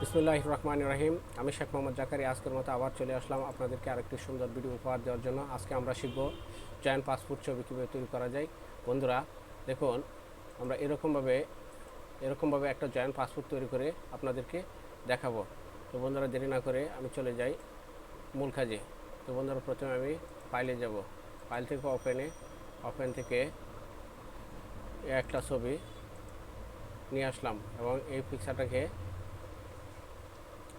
বিসমিল্লাহির রহমানির রহিম। আমি শেখ মোহাম্মদ জাকারিয়া আজকের মতো আবার চলে আসলাম আপনাদেরকে আরেকটি সুন্দর ভিডিও উপহার দেওয়ার জন্য। আজকে আমরা শিখব জয়েন্ট পাসপোর্ট ছবি কীভাবে তৈরি করা যায়। বন্ধুরা দেখুন, আমরা এরকমভাবে একটা জয়েন্ট পাসপোর্ট তৈরি করে আপনাদেরকে দেখাবো। তো বন্ধুরা দেরি না করে আমি চলে যাই মূল কাজে। তো বন্ধুরা প্রথমে আমি ফাইলে যাব, ফাইল থেকে ওপেন থেকে একটা ছবি নিয়ে আসলাম এবং এই পিকচারটাকে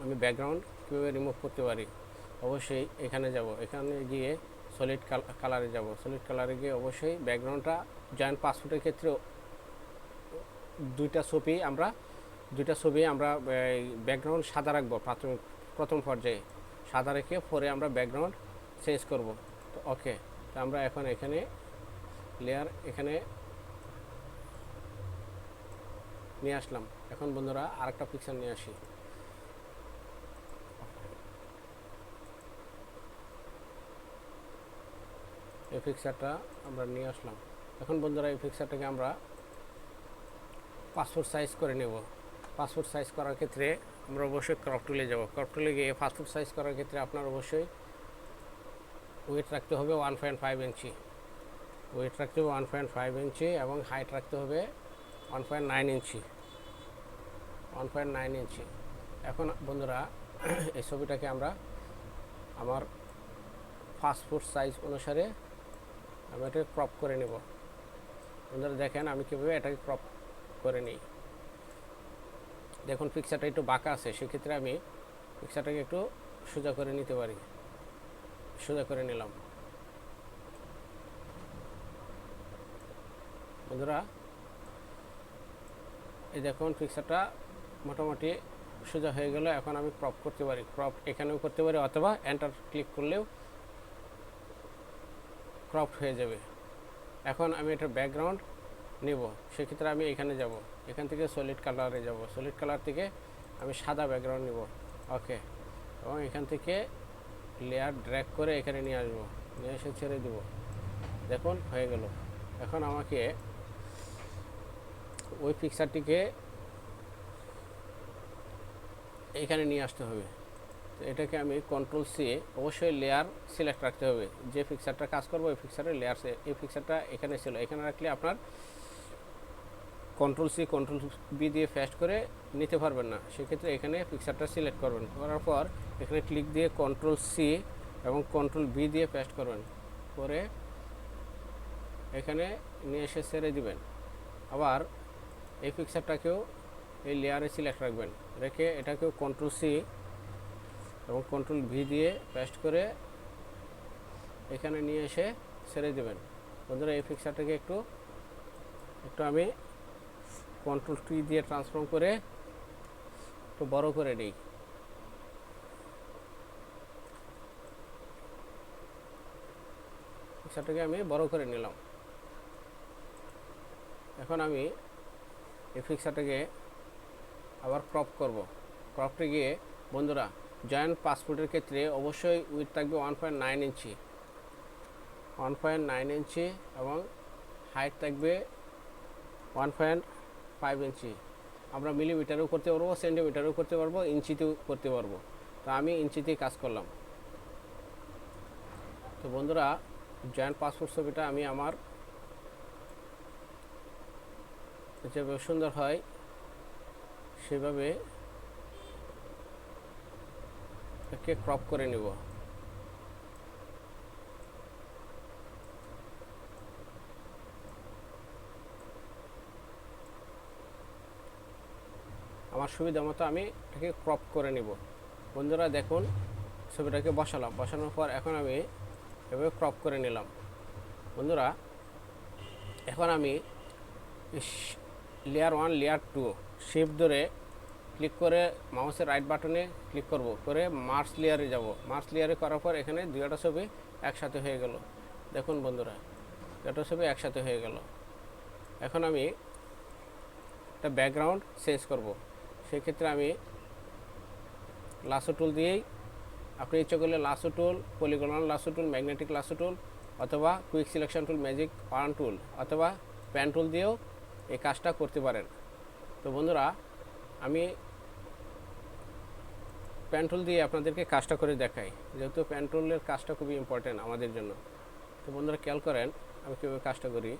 আমি ব্যাকগ্রাউন্ড কীভাবে রিমুভ করতে পারি। অবশ্যই এখানে যাব, এখানে গিয়ে সলিড কালারে যাব। সলিড কালারে গিয়ে অবশ্যই ব্যাকগ্রাউন্ডটা জয়েন্ট পাসপোর্টের ক্ষেত্রে দুইটা ছবি আমরা ব্যাকগ্রাউন্ড সাদা রাখবো। প্রথম পর্যায়ে সাদা রেখে পরে আমরা ব্যাকগ্রাউন্ড চেঞ্জ করব। তো ওকে, তো আমরা এখন এখানে লেয়ার এখানে নিয়ে আসলাম। এখন বন্ধুরা আরেকটা পিকচার নিয়ে আসি। এই পিকচারটা আমরা নিয়ে আসলাম। এখন বন্ধুরা এই পিকচারটাকে আমরা পাসপোর্ট সাইজ করে নেব। পাসপোর্ট সাইজ করার ক্ষেত্রে আমরা অবশ্যই ক্রপ টুলে যাব। ক্রপ টুলে গিয়ে পাসপোর্ট সাইজ করার ক্ষেত্রে আপনার অবশ্যই ওয়েট রাখতে হবে 1.5 ইঞ্চি। ওয়েট রাখতে হবে 1.5 ইঞ্চি এবং হাইট রাখতে হবে 1.9 ইঞ্চি। 1.9 ইঞ্চি। এখন বন্ধুরা এই ছবিটাকে আমরা আমার পাসপোর্ট সাইজ অনুসারে আমি এটাকে ক্রপ করে নেব। বন্ধুরা দেখেন আমি কীভাবে এটাকে ক্রপ করে নিই। দেখুন পিকচারটা একটু বাঁকা আছে, সেক্ষেত্রে আমি পিকচারটাকে একটু সোজা করে নিতে পারি। সোজা করে নিলাম। বন্ধুরা এই দেখুন পিকচারটা মোটামুটি সোজা হয়ে গেল। এখন আমি ক্রপ করতে পারি, ক্রপ এখানেও করতে পারি অথবা এন্টার ক্লিক করলেও ক্রপ হয়ে যাবে। এখন আমি এটার ব্যাকগ্রাউন্ড নেব, সেক্ষেত্রে আমি এখানে যাব, এখান থেকে সলিড কালারে যাব। সলিড কালার থেকে আমি সাদা ব্যাকগ্রাউন্ড নেব। ওকে, এবং এখান থেকে লেয়ার ড্র্যাগ করে এখানে নিয়ে আসবো, নিয়ে এসে ছেড়ে দেব। দেখুন হয়ে গেল। এখন আমাকে ওই পিকচারটিকে এখানে নিয়ে আসতে হবে। তো এটাকে আমি কন্ট্রোল সি, অবশ্যই লেয়ার সিলেক্ট রাখতে হবে। যে পিকচারটা কাজ করবো এই পিকচারের লেয়ার, এই পিকচারটা এখানে ছিল, এখানে রাখলে আপনার কন্ট্রোল সি কন্ট্রোল বি দিয়ে পেস্ট করে নিতে পারবেন না। সেক্ষেত্রে এখানে পিকচারটা সিলেক্ট করবেন, করার পর এখানে ক্লিক দিয়ে কন্ট্রোল সি এবং কন্ট্রোল বি দিয়ে পেস্ট করবেন, করে এখানে নিয়ে এসে ছেড়ে দিবেন। আবার এই পিকচারটাকেও এই লেয়ারে সিলেক্ট রাখবেন, রেখে এটাকেও কন্ট্রোল সি এবং কন্ট্রোল ভি দিয়ে পেস্ট করে এখানে নিয়ে এসে ছেড়ে দেবেন। বন্ধুরা এই পিকচারটাকে একটু আমি কন্ট্রোল টি দিয়ে ট্রান্সফর্ম করে একটু বড় করে নিই। পিকচারটাকে আমি বড় করে নিলাম। এখন আমি এই পিকচারটাকে আবার ক্রপ করব। ক্রপটে গিয়ে বন্ধুরা জয়েন্ট পাসপোর্টের ক্ষেত্রে অবশ্যই উইথ থাকবে 1.9 ইঞ্চি, 1.9 ইঞ্চি এবং হাইট থাকবে 1.5 ইঞ্চি। আমরা মিলিমিটারও করতে পারবো, সেন্টিমিটারও করতে পারবো, ইঞ্চিতেও করতে পারবো। তো আমি ইঞ্চিতেই কাজ করলাম। তো বন্ধুরা জয়েন্ট পাসপোর্ট ছবিটা আমি আমার যেভাবে সুন্দর হয় সেভাবে একে ক্রপ করে নেব। আমার সুবিধা মতো আমি এটাকে ক্রপ করে নেব। বন্ধুরা দেখুন ছবিটাকে বসানোর পর এখন আমি এভাবে ক্রপ করে নিলাম। বন্ধুরা এখন আমি লেয়ার 1 লেয়ার 2 শিফট ধরে ক্লিক করে মাউসের রাইট বাটনে ক্লিক করব, করে মার্জ লেয়ারে যাব। মার্জ লেয়ারে করার পর এখানে দুইটা ছবি একসাথে হয়ে গেল। দেখুন বন্ধুরা দুটো ছবি একসাথে হয়ে গেল। এখন আমি একটা ব্যাকগ্রাউন্ড চেঞ্জ করব। সেক্ষেত্রে আমি লাসো টুল দিয়েই, আপনি ইচ্ছে করলে লাসো টুল, পলিগনাল লাসো টুল, ম্যাগনেটিক লাসো টুল অথবা কুইক সিলেকশন টুল, ম্যাজিক পান টুল অথবা প্যান টুল দিয়েও এই কাজটা করতে পারেন। তো বন্ধুরা আমি পেন টুল দিয়ে আপনাদেরকে কাজটা করে দেখাই, যেহেতু পেন টুলের কাজটা খুবই ইম্পর্টেন্ট আমাদের জন্য। তো বন্ধুরা খেয়াল করেন আমি কীভাবে কাজটা করি।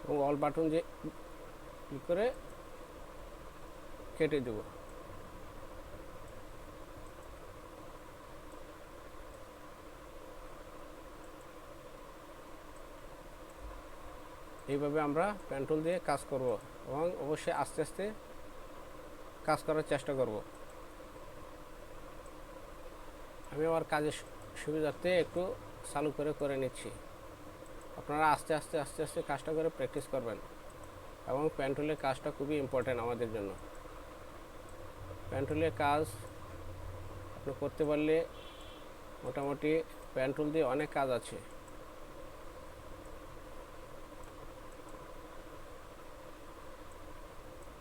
এবং অল বাটন যে ক্লিক করে কেটে দেব। এইভাবে আমরা পেন টুল দিয়ে কাজ করব এবং অবশ্যই আস্তে আস্তে কাজ করার চেষ্টা করব। আমি আমার কাজের সুবিধার্থে একটু চালু করে নিচ্ছি। আপনারা আস্তে আস্তে আস্তে আস্তে কাজটা করে প্র্যাকটিস করবেন। এবং পেন টুলের কাজটা খুবই ইম্পর্ট্যান্ট আমাদের জন্য। পেন টুলের কাজ আপনি করতে পারলে মোটামুটি পেন টুল দিয়ে অনেক কাজ আছে।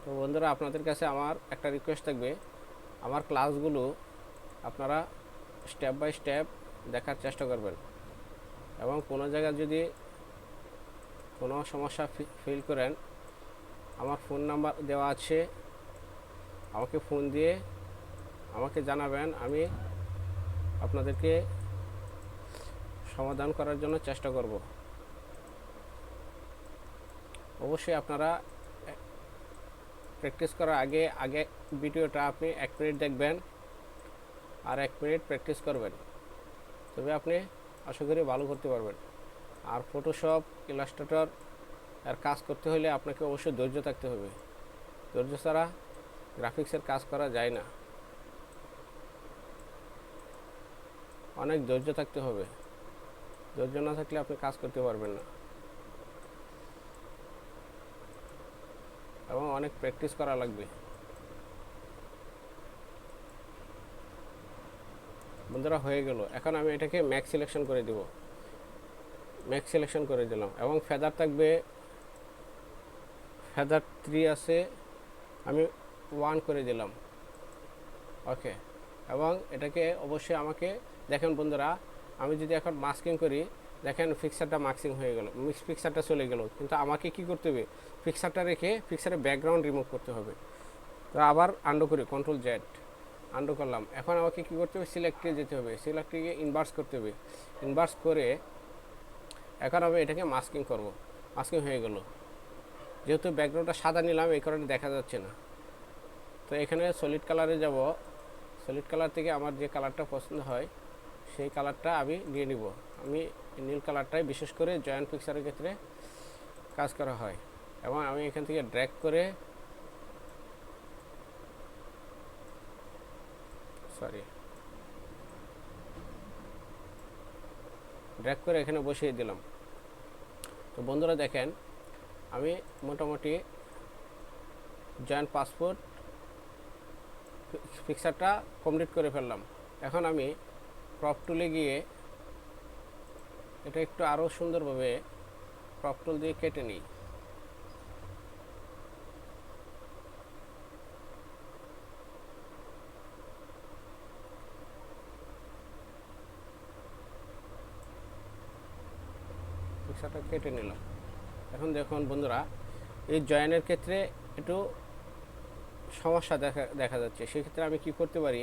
তো বন্ধুরা আপনাদের কাছে আমার একটা রিকোয়েস্ট থাকবে, আমার ক্লাসগুলো আপনারা স্টেপ বাই স্টেপ দেখার চেষ্টা করবেন। এবং কোনো জায়গায় যদি কোনো সমস্যা ফিল করেন, আমার ফোন নাম্বার দেওয়া আছে, আমাকে ফোন দিয়ে আমাকে জানাবেন, আমি আপনাদেরকে সমাধান করার জন্য চেষ্টা করব। অবশ্যই আপনারা প্র্যাকটিস করার আগে ভিডিওটা আপনি 1 মিনিট দেখবেন আর 1 মিনিট প্র্যাকটিস করবেন, তবে আপনি আশা করি ভালো করতে পারবেন। আর ফটোশপ, ইলাস্ট্রেটর এর কাজ করতে হলে আপনাকে অবশ্যই ধৈর্য থাকতে হবে। ধৈর্য ছাড়া গ্রাফিক্সের কাজ করা যায় না, অনেক ধৈর্য থাকতে হবে। ধৈর্য না থাকলে আপনি কাজ করতে পারবেন না এবং অনেক প্র্যাকটিস করা লাগবে। বন্ধুরা হয়ে গেল। এখন আমি এটাকে ম্যাক্স সিলেকশন করে দেব। ম্যাক্স সিলেকশন করে দিলাম এবং ফেদার থাকবে, ফেদার 3 আছে, আমি 1 করে দিলাম। ওকে। এবং এটাকে অবশ্যই আমাকে দেখেন বন্ধুরা, আমি যদি এখন মাস্কিং করি, দেখেন ফিক্সারটা মাস্কিং হয়ে গেল, মিক্স ফিক্সারটা চলে গেল। কিন্তু আমাকে কি করতে হবে, ফিক্সারটা রেখে ফিক্সারের ব্যাকগ্রাউন্ড রিমুভ করতে হবে। তো আবার আন্ডু করি, কন্ট্রোল জেড, আন্ডু করলাম। এখন আমাকে কি করতে হবে, সিলেক্টে যেতে হবে, সিলেক্টে গিয়ে ইনভার্স করতে হবে। ইনভার্স করে এখন আমি এটাকে মাস্কিং করব। মাস্কিং হয়ে গেল। যেহেতু ব্যাকগ্রাউন্ডটা সাদা নিলাম, এই কারণে দেখা যাচ্ছে না। তো এখানে সলিড কালারে যাব। সলিড কালার থেকে আমার যে কালারটা পছন্দ হয় সেই কালারটা আমি নিয়ে নিব। আমি নীল কালারটাই বিশেষ করে জয়েন্ট পিকচারের ক্ষেত্রে কাজ করা হয়। এবং আমি এখান থেকে ড্র্যাগ করে এখানে বসিয়ে দিলাম। তো বন্ধুরা দেখেন আমি মোটামুটি জয়েন্ট পাসপোর্ট পিকচারটা কমপ্লিট করে ফেললাম। এখন আমি ক্রপ টুলে গিয়ে এটা একটু আরও সুন্দরভাবে ক্রপ টুল দিয়ে কেটে নিই। পিকচারটা কেটে নিলাম। এখন দেখুন বন্ধুরা, এই জয়েনের ক্ষেত্রে একটু সমস্যা দেখা যাচ্ছে। সেক্ষেত্রে আমি কি করতে পারি,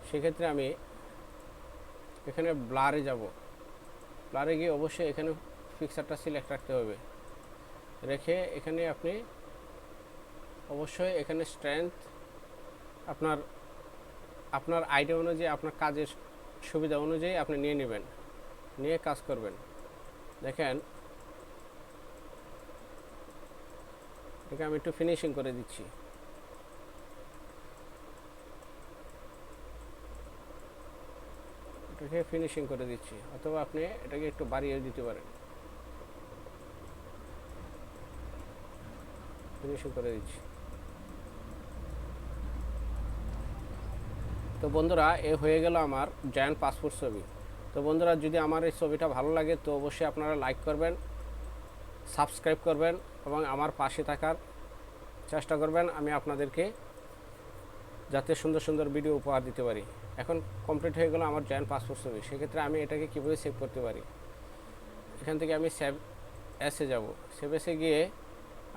সেক্ষেত্রে আমি এখানে ব্লারে যাব। ব্লারে গিয়ে অবশ্যই এখানে পিকচারটা সিলেক্ট রাখতে হবে। রেখে এখানে আপনি অবশ্যই এখানে স্ট্রেংথ আপনার আইডিয়া অনুযায়ী, আপনার কাজের সুবিধা অনুযায়ী আপনি নিয়ে নেবেন, নিয়ে কাজ করবেন। দেখেন এটাকে আমি একটু ফিনিশিং করে দিচ্ছি। এটাকে ফিনিশিং করে দিচ্ছি, অথবা আপনি এটাকে একটু বাড়িয়ে দিতে পারেন। ফিনিশিং করে দিচ্ছি। তো বন্ধুরা এ হয়ে গেল আমার জয়েন্ট পাসপোর্ট ছবি। তো বন্ধুরা যদি আমার এই ছবিটা ভালো লাগে তো অবশ্যই আপনারা লাইক করবেন, সাবস্ক্রাইব করবেন এবং আমার পাশে থাকার চেষ্টা করবেন, আমি আপনাদেরকে যাতে সুন্দর সুন্দর ভিডিও উপহার দিতে পারি। এখন কমপ্লিট হয়ে গেল আমার জয়েন্ট পাসপোর্ট ছবি। সেক্ষেত্রে আমি এটাকে কীভাবে সেভ করতে পারি, এখান থেকে আমি সেভ এসে যাব। সেভ এসে গিয়ে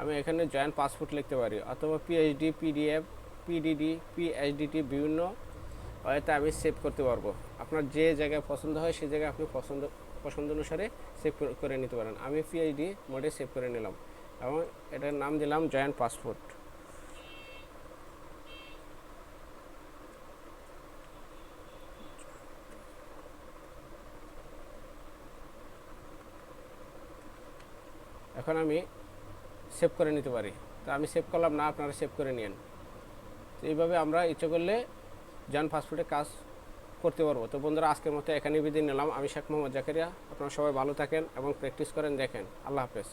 আমি এখানে জয়েন্ট পাসপোর্ট লিখতে পারি, অথবা পিএইচডি, পিডিএফ, পিডিডি, পিএইচডিটি বিভিন্ন ওয়েতে আমি সেভ করতে পারবো। আপনার যে জায়গায় পছন্দ হয় সেই জায়গায় আপনি পছন্দ অনুসারে সেভ করে নিতে পারেন। আমি পিএইচডি মোডে সেভ করে নিলাম এবং এটার নাম দিলাম জয়েন্ট পাসপোর্ট। এখন আমি সেভ করে নিতে পারি। তো আমি সেভ করলাম না, আপনারা সেভ করে নিন। তো এইভাবে আমরা ইচ্ছে করলে জয়েন্ট পাসপোর্টে কাজ করতে পারবো। তো বন্ধুরা, আজকের মতো এখানেই বিদায় নিলাম। আমি শেখ মোহাম্মদ জাকারিয়া। আপনারা সবাই ভালো থাকেন এবং প্র্যাকটিস করেন, দেখেন। আল্লাহ হাফেজ।